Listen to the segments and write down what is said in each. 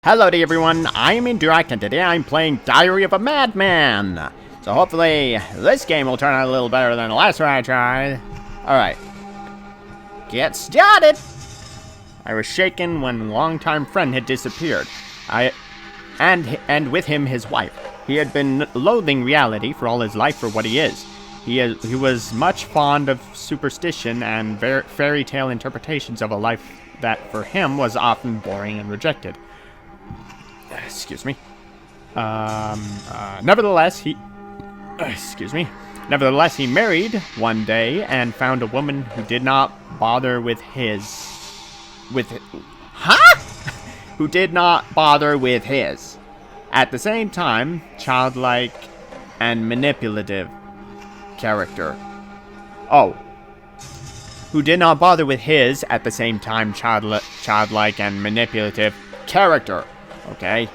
Hello to everyone, I'm Indurok, and today I'm playing Diary of a Madman. So hopefully, this game will turn out a little better than the last one I tried. Alright. Get started! I was shaken when a longtime friend had disappeared. And with him his wife. He had been loathing reality for all his life for what he is. He was much fond of superstition and fairy tale interpretations of a life that for him was often boring and rejected. Excuse me. Nevertheless, he married one day and found a woman who did not bother with his. Who did not bother with his. At the same time, childlike and manipulative character. Oh. Who did not bother with his, at the same time, childlike and manipulative character. Okay,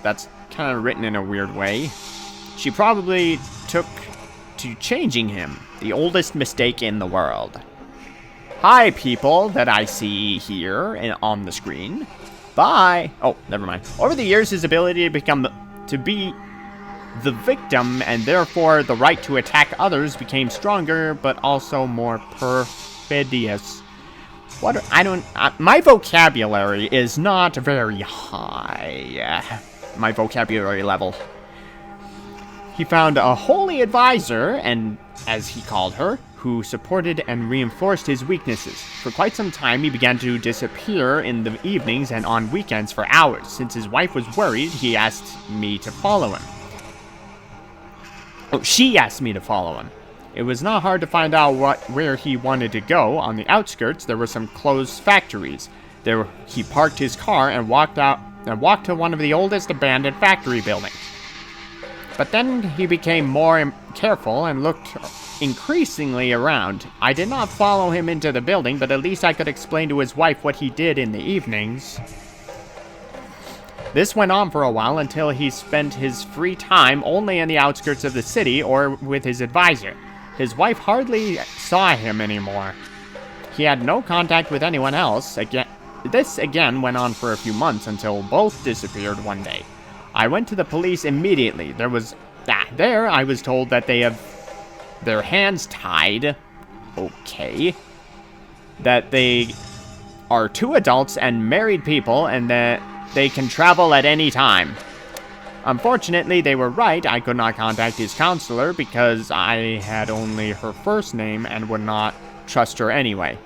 that's kind of written in a weird way. She probably took to changing him, the oldest mistake in the world. Hi, people that I see here on the screen. Bye. Oh, never mind. Over the years, his ability to be the victim and therefore the right to attack others became stronger, but also more perfidious. My vocabulary is not very high. My vocabulary level. He found a holy advisor, and as he called her, who supported and reinforced his weaknesses. For quite some time, he began to disappear in the evenings and on weekends for hours. Since his wife was worried, he asked me to follow him. Oh, she asked me to follow him. It was not hard to find out where he wanted to go. On the outskirts, there were some closed factories. He parked his car and walked to one of the oldest abandoned factory buildings. But then he became more careful and looked increasingly around. I did not follow him into the building, but at least I could explain to his wife what he did in the evenings. This went on for a while until he spent his free time only in the outskirts of the city or with his advisor. His wife hardly saw him anymore. He had no contact with anyone else. This again went on for a few months until both disappeared one day. I went to the police immediately. I was told that they have their hands tied. Okay. That they are two adults and married people and that they can travel at any time. Unfortunately, they were right. I could not contact his counselor because I had only her first name and would not trust her anyway.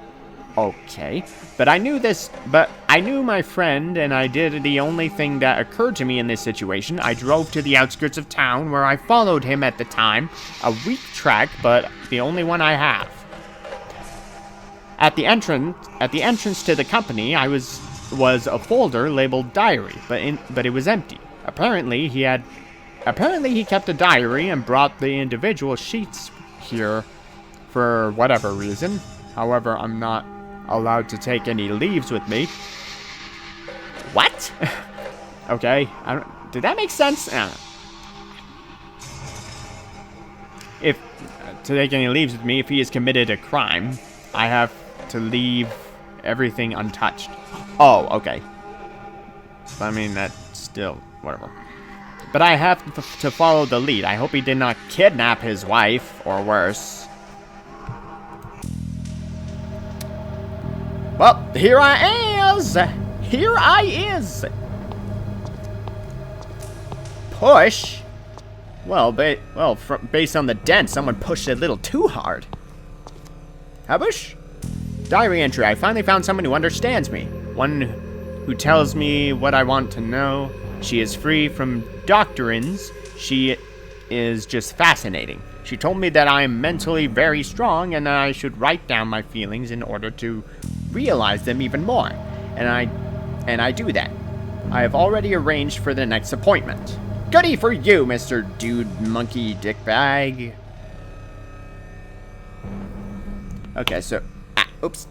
Okay. But I knew my friend, and I did the only thing that occurred to me in this situation. I drove to the outskirts of town where I followed him at the time. A weak track, but the only one I have. At the entrance to the company, was a folder labeled diary, but it was empty. Apparently he kept a diary and brought the individual sheets here for whatever reason. However, I'm not allowed to take any leaves with me. What? Okay, did that make sense? If to take any leaves with me, if he has committed a crime, I have to leave everything untouched. Oh, okay. I mean, that's still whatever. But I have to follow the lead. I hope he did not kidnap his wife, or worse. Well, here I is! Here I is! Push? Well, based on the dent, someone pushed it a little too hard. Habush? Diary entry. I finally found someone who understands me. One who tells me what I want to know. She is free from doctrines. She is just fascinating. She told me that I am mentally very strong and that I should write down my feelings in order to realize them even more. And I do that. I have already arranged for the next appointment. Goody for you, Mr. Dude Monkey Dickbag. Okay, so... oops.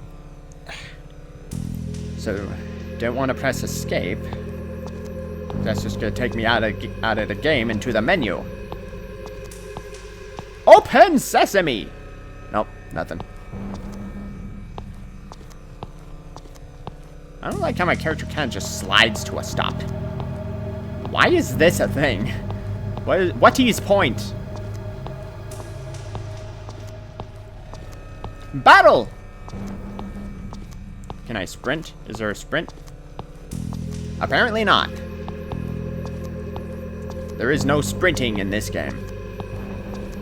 So, don't want to press escape. That's just gonna take me out of the game into the menu. Open sesame! Nope, nothing. I don't like how my character kind of just slides to a stop. Why is this a thing? What is point? Battle! Can I sprint? Is there a sprint? Apparently not. There is no sprinting in this game.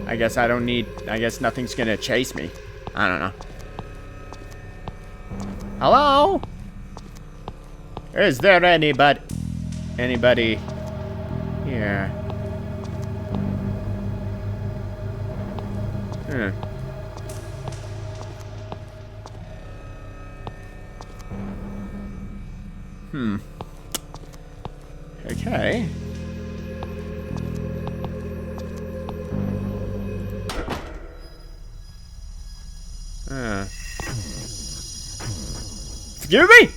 I guess nothing's gonna chase me. I don't know. Hello? Is there anybody here? Okay. Excuse me?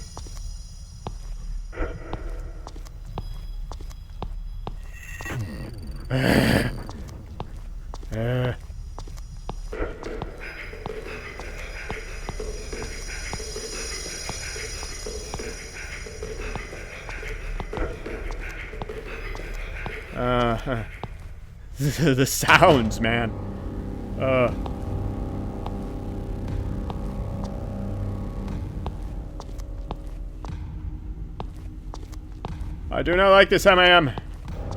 The sounds, man. I do not like this ham.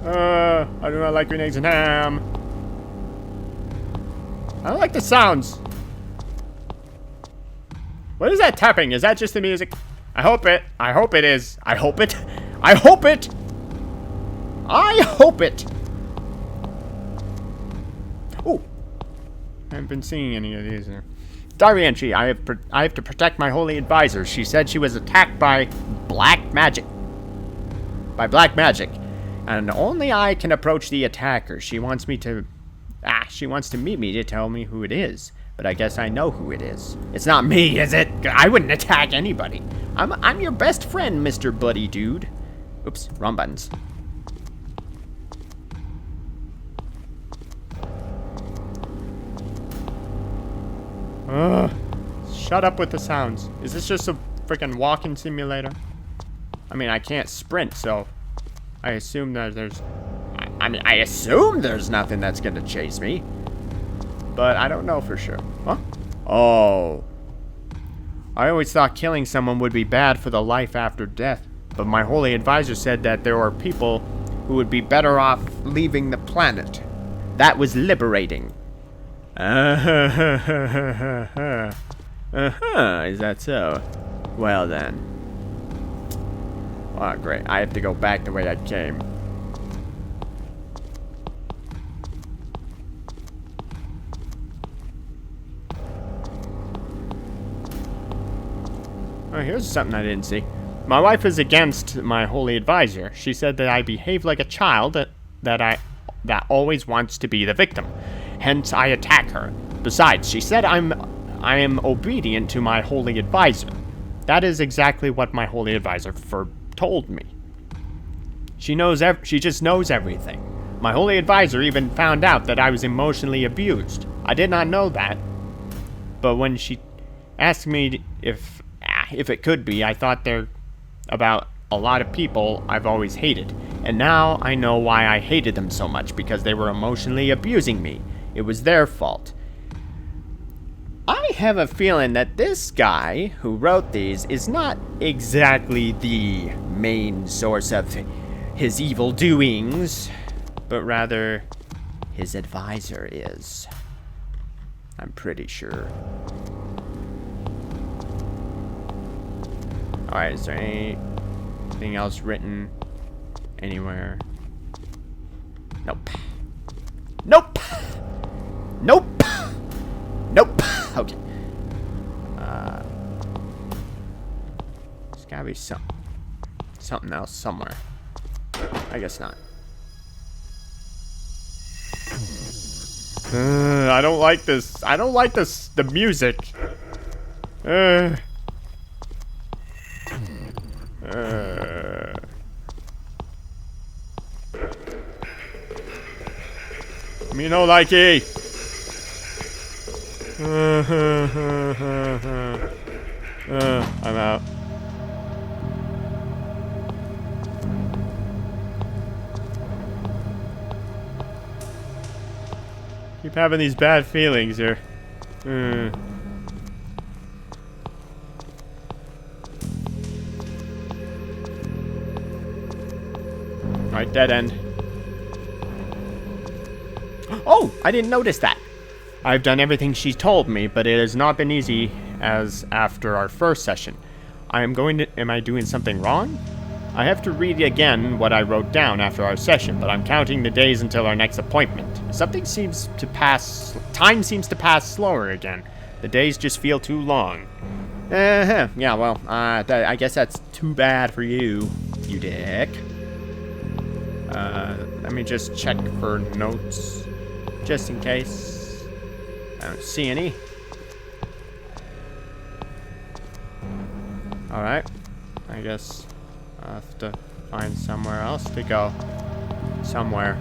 I do not like green eggs and ham. I don't like the sounds. What is that tapping? Is that just the music? I hope it. I hope it is. I hope it. I hope it. I hope it. Oh, I haven't been seeing any of these. Diary entry. I have to protect my holy advisor. She said she was attacked by black magic. And only I can approach the attacker. She wants to meet me to tell me who it is. But I guess I know who it is. It's not me, is it? I wouldn't attack anybody. I'm your best friend, Mr. Buddy Dude. Oops, wrong buttons. Shut up with the sounds. Is this just a freaking walking simulator? I mean, I can't sprint, so I assume that I assume there's nothing that's gonna chase me. But I don't know for sure. Huh? Oh. I always thought killing someone would be bad for the life after death. But my holy advisor said that there are people who would be better off leaving the planet. That was liberating. Is that so? Well then. Oh, great. I have to go back the way I came. Oh, here's something I didn't see. My wife is against my holy advisor. She said that I behave like a child that always wants to be the victim. Hence, I attack her. Besides, she said I am obedient to my holy advisor. That is exactly what my holy advisor told me. She just knows everything. My holy advisor even found out that I was emotionally abused. I did not know that. But when she asked me if it could be, I thought about a lot of people I've always hated. And now I know why I hated them so much, because they were emotionally abusing me. It was their fault. I have a feeling that this guy who wrote these is not exactly the main source of his evil doings, but rather his advisor is. I'm pretty sure. Alright, is there anything else written anywhere? Nope. Nope! Nope! Nope! Okay. There's gotta be something else somewhere. I guess not. I don't like this. I don't like this. The music. Me no likey. I'm out. Keep having these bad feelings here. Alright, dead end. Oh! I didn't notice that! I've done everything she told me, but it has not been easy as after our first session. Am I doing something wrong? I have to read again what I wrote down after our session, but I'm counting the days until our next appointment. Time seems to pass slower again. The days just feel too long. Yeah, well, I guess that's too bad for you, you dick. Let me just check for notes, just in case. I don't see any. Alright, I guess I'll have to find somewhere else to go. Somewhere.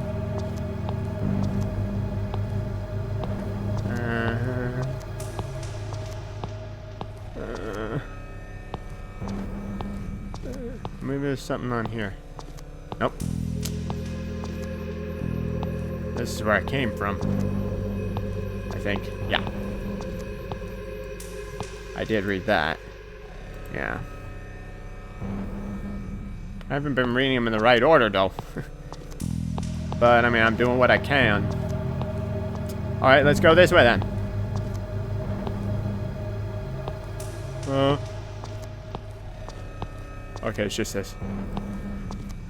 Maybe there's something on here. Nope. This is where I came from. I think. Yeah. I did read that. Yeah. I haven't been reading them in the right order, though. But, I mean, I'm doing what I can. Alright, let's go this way, then. Okay, it's just this.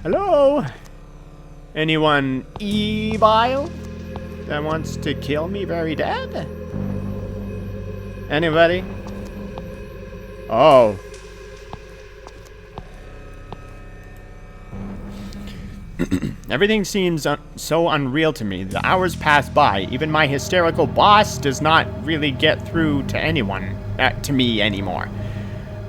Hello? Anyone evil that wants to kill me very dead? Anybody? Oh. Everything seems so unreal to me. The hours pass by. Even my hysterical boss does not really get through to anyone, to me anymore.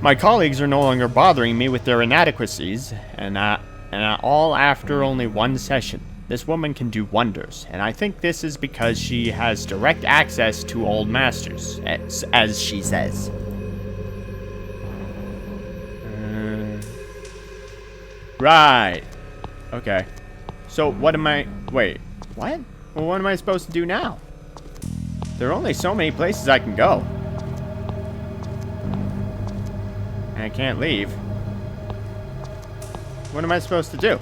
My colleagues are no longer bothering me with their inadequacies, and all after only one session. This woman can do wonders, and I think this is because she has direct access to old masters, as she says. Right. Okay. So what am I... Wait. What? Well, what am I supposed to do now? There are only so many places I can go. And I can't leave. What am I supposed to do?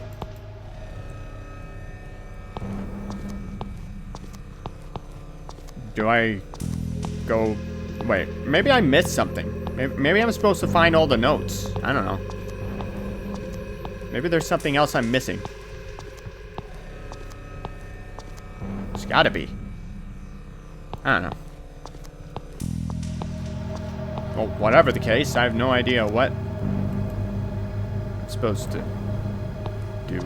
Do I go... Wait. Maybe I missed something. Maybe I'm supposed to find all the notes. I don't know. Maybe there's something else I'm missing. It's gotta be. I don't know. Well, whatever the case, I have no idea what I'm supposed to do.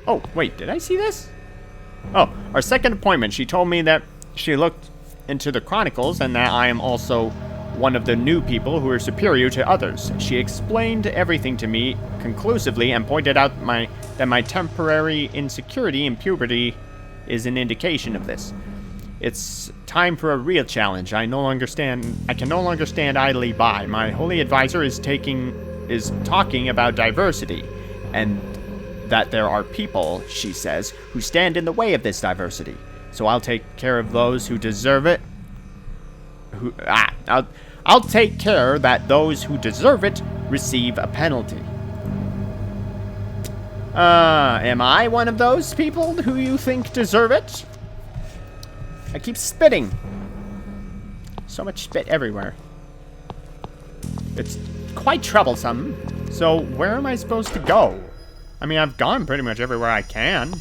Oh, wait, did I see this? Oh, our second appointment. She told me that she looked into the chronicles and that I am also one of the new people who are superior to others. She explained everything to me conclusively and pointed out that my temporary insecurity in puberty is an indication of this. It's time for a real challenge. I can no longer stand idly by. My holy advisor is talking about diversity, and that there are people, she says, who stand in the way of this diversity. So I'll take care of those who deserve it. I'll take care that those who deserve it receive a penalty. Am I one of those people who you think deserve it? I keep spitting. So much spit everywhere. It's quite troublesome. So where am I supposed to go? I mean, I've gone pretty much everywhere I can.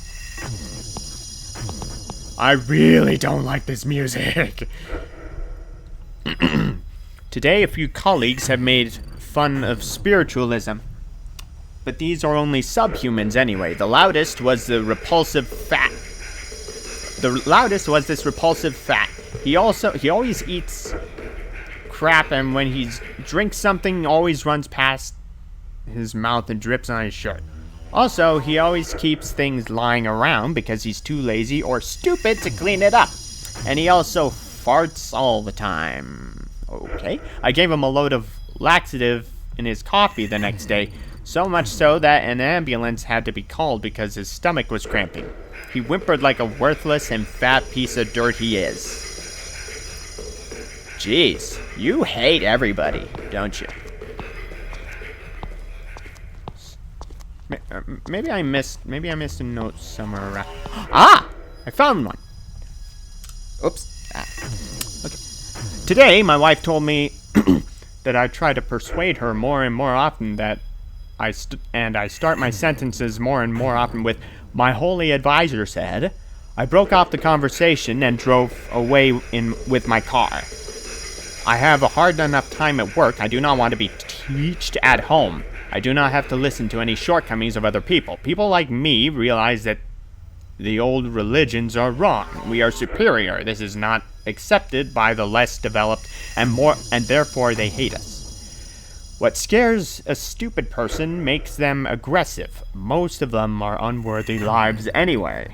I really don't like this music. Today, a few colleagues have made fun of spiritualism. But these are only subhumans anyway. The loudest was this repulsive fat. He always eats crap, and when he drinks something, always runs past his mouth and drips on his shirt. Also, he always keeps things lying around because he's too lazy or stupid to clean it up. And he also farts all the time. Okay. I gave him a load of laxative in his coffee the next day, So much so that an ambulance had to be called because his stomach was cramping. He whimpered like a worthless and fat piece of dirt he is. Jeez, you hate everybody, don't you? Maybe I missed a note somewhere around. Ah! I found one. Oops. Okay. Today, my wife told me that I try to persuade her more and more often that I start my sentences more and more often with, "My holy advisor said." I broke off the conversation and drove away with my car. I have a hard enough time at work. I do not want to be taught at home. I do not have to listen to any shortcomings of other people. People like me realize that the old religions are wrong. We are superior. This is not accepted by the less developed and therefore they hate us. What scares a stupid person makes them aggressive. Most of them are unworthy lives anyway.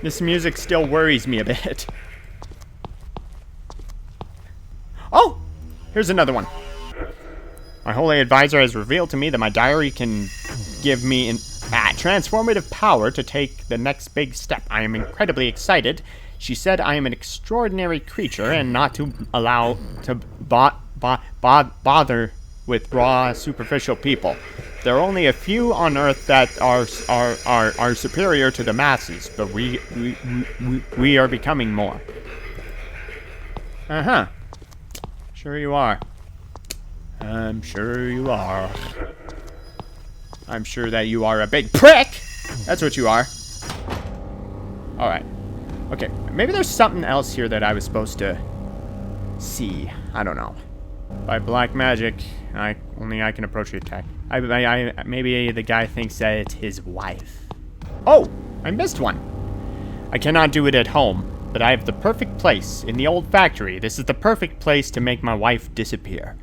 This music still worries me a bit. Oh! Here's another one. My holy advisor has revealed to me that my diary can give me transformative power to take the next big step. I am incredibly excited. She said I am an extraordinary creature and not to allow to bother with raw, superficial people. There are only a few on Earth that are superior to the masses, but we are becoming more. Uh-huh. Sure you are. I'm sure you are. I'm sure that you are a big prick! That's what you are. Alright. Okay, maybe there's something else here that I was supposed to see. I don't know. By black magic, only I can approach the attack. Maybe the guy thinks that it's his wife. Oh! I missed one! I cannot do it at home, but I have the perfect place. In the old factory, this is the perfect place to make my wife disappear.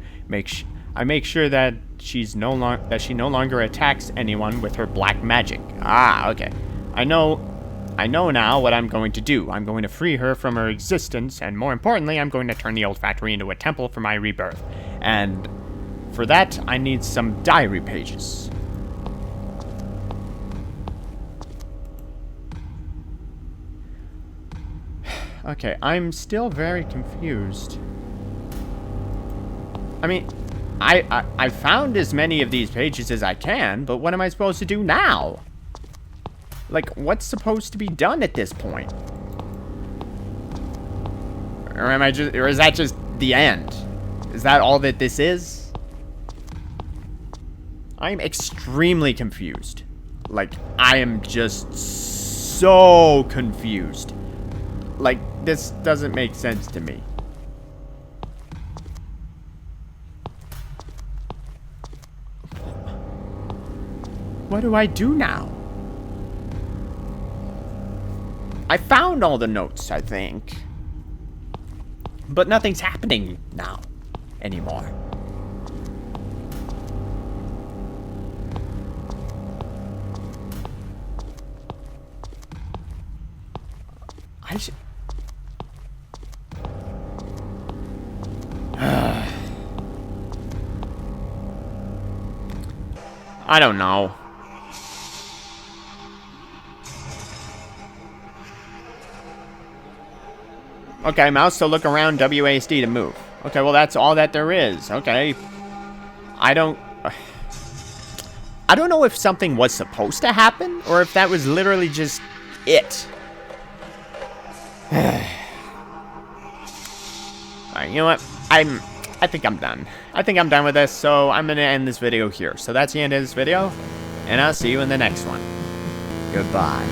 I make sure that she no longer attacks anyone with her black magic. Ah, okay. I know now what I'm going to do. I'm going to free her from her existence, and more importantly, I'm going to turn the old factory into a temple for my rebirth. And for that, I need some diary pages. Okay, I'm still very confused. I mean, I found as many of these pages as I can, but what am I supposed to do now? Like, what's supposed to be done at this point? Or is that just the end? Is that all that this is? I'm extremely confused. Like, I am just so confused. Like, this doesn't make sense to me. What do I do now? I found all the notes, I think. But nothing's happening now anymore. I don't know. Okay, mouse to look around, WASD to move. Okay, well that's all that there is. Okay. I don't know if something was supposed to happen or if that was literally just it. Alright, you know what? I think I'm done. I think I'm done with this, so I'm gonna end this video here. So that's the end of this video, and I'll see you in the next one. Goodbye.